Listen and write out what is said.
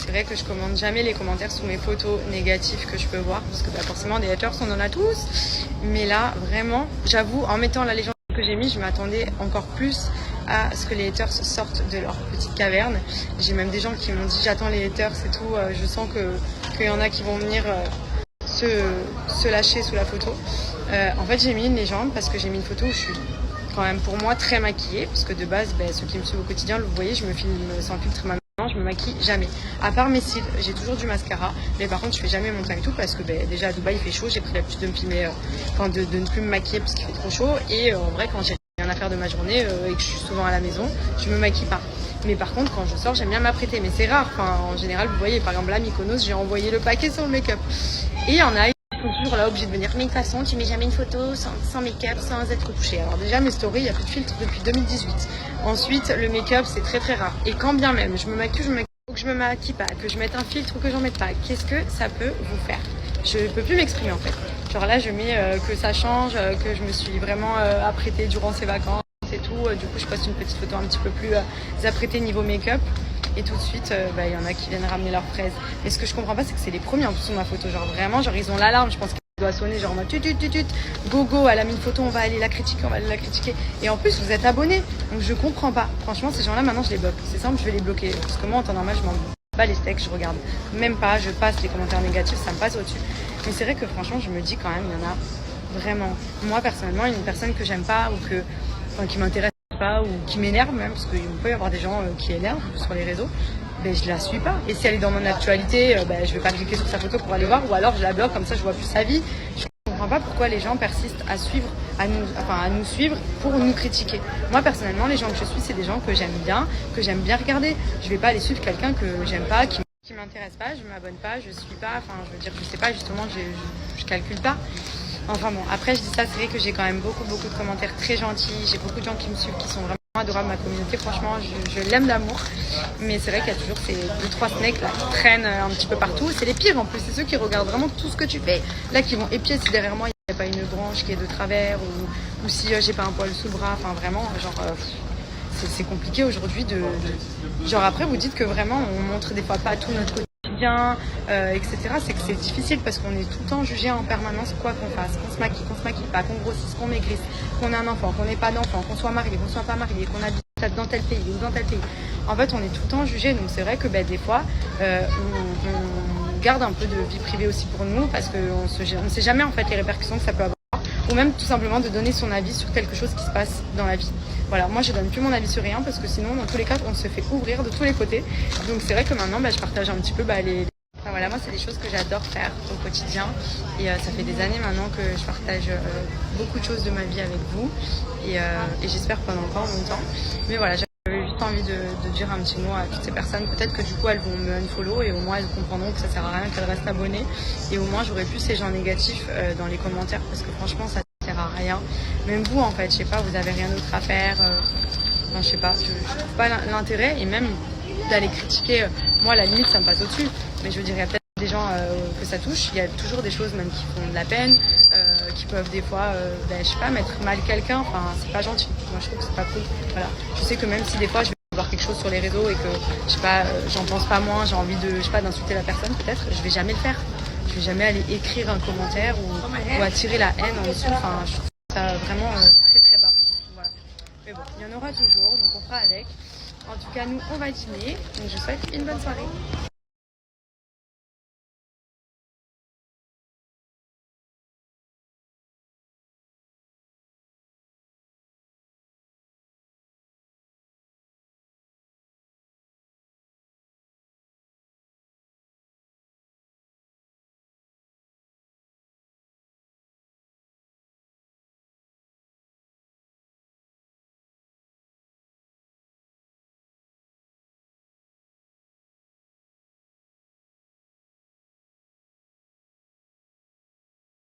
c'est vrai que je commente jamais les commentaires sous mes photos négatives que je peux voir, parce que forcément des haters on en a tous, mais là vraiment j'avoue, en mettant la légende que j'ai mis, je m'attendais encore plus à ce que les haters sortent de leur petite caverne. J'ai même des gens qui m'ont dit j'attends les haters et tout, je sens qu'il y en a qui vont venir se lâcher sous la photo. En fait j'ai mis une légende parce que j'ai mis une photo où je suis quand même pour moi très maquillée, parce que de base ceux qui me suivent au quotidien, vous voyez, je me filme sans filtre maintenant, je me maquille jamais, à part mes cils, j'ai toujours du mascara, mais par contre je fais jamais mon teint et tout parce que déjà à Dubaï il fait chaud, j'ai pris l'habitude de me filmer, de ne plus me maquiller parce qu'il fait trop chaud, et en vrai quand j'ai rien à faire de ma journée et que je suis souvent à la maison, je me maquille pas. Mais par contre quand je sors j'aime bien m'apprêter, mais c'est rare, en général vous voyez par exemple là Mykonos, j'ai envoyé le paquet sur le make-up, et il y en a sont toujours là obligés de venir. Mais de toute façon, tu mets jamais une photo sans make-up, sans être retouchée. Alors déjà, mes stories, il n'y a plus de filtre depuis 2018. Ensuite, le make-up, c'est très très rare. Et quand bien même, je me maquille, ou que je me maquille pas, que je mette un filtre ou que j'en mette pas, qu'est-ce que ça peut vous faire? Je peux plus m'exprimer en fait. Genre là, je mets que ça change, que je me suis vraiment apprêtée durant ces vacances et tout. Du coup, je poste une petite photo un petit peu plus apprêtée niveau make-up. Et tout de suite, y en a qui viennent ramener leurs fraises. Mais ce que je comprends pas, c'est que c'est les premiers en plus sur ma photo. Genre vraiment, ils ont l'alarme. Je pense qu'elle doit sonner, genre tut, gogo, elle a mis une photo, on va aller la critiquer, Et en plus, vous êtes abonnés. Donc je comprends pas. Franchement, ces gens-là, maintenant, je les bloque. C'est simple, je vais les bloquer. Parce que moi, en temps normal, je m'en bats les steaks, je regarde même pas, je passe les commentaires négatifs, ça me passe au-dessus. Mais c'est vrai que franchement, je me dis quand même, il y en a vraiment. Moi, personnellement, une personne que j'aime pas ou qui m'intéresse pas ou qui m'énerve même, parce qu'il peut y avoir des gens qui énervent sur les réseaux, je la suis pas. Et si elle est dans mon actualité, je vais pas cliquer sur sa photo pour aller voir, ou alors je la bloque, comme ça je vois plus sa vie. Je comprends pas pourquoi les gens persistent à nous suivre pour nous critiquer. Moi personnellement, les gens que je suis, c'est des gens que j'aime bien regarder. Je vais pas aller suivre quelqu'un que j'aime pas, qui m'intéresse pas, je m'abonne pas, je suis pas, je sais pas, justement, je calcule pas. Enfin bon, après je dis ça, c'est vrai que j'ai quand même beaucoup de commentaires très gentils, j'ai beaucoup de gens qui me suivent, qui sont vraiment adorables, ma communauté, franchement, je l'aime d'amour, mais c'est vrai qu'il y a toujours ces 2-3 snakes là qui traînent un petit peu partout, c'est les pires en plus, c'est ceux qui regardent vraiment tout ce que tu fais, là qui vont épier si derrière moi il n'y a pas une branche qui est de travers, ou si j'ai pas un poil sous le bras, enfin vraiment, c'est compliqué aujourd'hui genre après vous dites que vraiment on montre des fois pas tout notre quotidien, etc. C'est que c'est difficile parce qu'on est tout le temps jugé en permanence quoi qu'on fasse, qu'on se maquille pas, qu'on grossisse, qu'on maigrisse, qu'on ait un enfant, qu'on n'ait pas d'enfant, qu'on soit marié, qu'on soit pas marié, qu'on habite dans tel pays ou dans tel pays. En fait on est tout le temps jugé, donc c'est vrai que des fois on garde un peu de vie privée aussi pour nous parce qu'on ne sait jamais en fait les répercussions que ça peut avoir, ou même tout simplement de donner son avis sur quelque chose qui se passe dans la vie. Voilà, moi je donne plus mon avis sur rien parce que sinon dans tous les cas on se fait ouvrir de tous les côtés. Donc c'est vrai que maintenant je partage un petit peu voilà, moi c'est des choses que j'adore faire au quotidien et ça fait des années maintenant que je partage beaucoup de choses de ma vie avec vous et j'espère pendant encore longtemps. Mais voilà, j'avais juste envie de dire un petit mot à toutes ces personnes. Peut-être que du coup elles vont me unfollow et au moins elles comprendront que ça sert à rien qu'elles restent abonnées, et au moins j'aurai plus ces gens négatifs dans les commentaires parce que franchement ça sert à rien. Même vous en fait, je sais pas, vous avez rien d'autre à faire, je sais pas, je trouve pas l'intérêt, et même d'aller critiquer, moi à la limite ça me passe au-dessus, mais je veux dire il y a peut-être des gens que ça touche, il y a toujours des choses même qui font de la peine, qui peuvent des fois, je sais pas, mettre mal quelqu'un, enfin c'est pas gentil, moi je trouve que c'est pas cool, voilà. Je sais que même si des fois je vais voir quelque chose sur les réseaux et que, je sais pas, j'en pense pas moins, j'ai envie de, je sais pas, d'insulter la personne peut-être, je vais jamais le faire. Je vais jamais aller écrire un commentaire ou attirer la haine en dessous, enfin je trouve ça vraiment très bas, voilà. Mais bon, il y en aura toujours, donc on fera avec. En tout cas, nous, on va dîner. Donc, je vous souhaite une bonne soirée.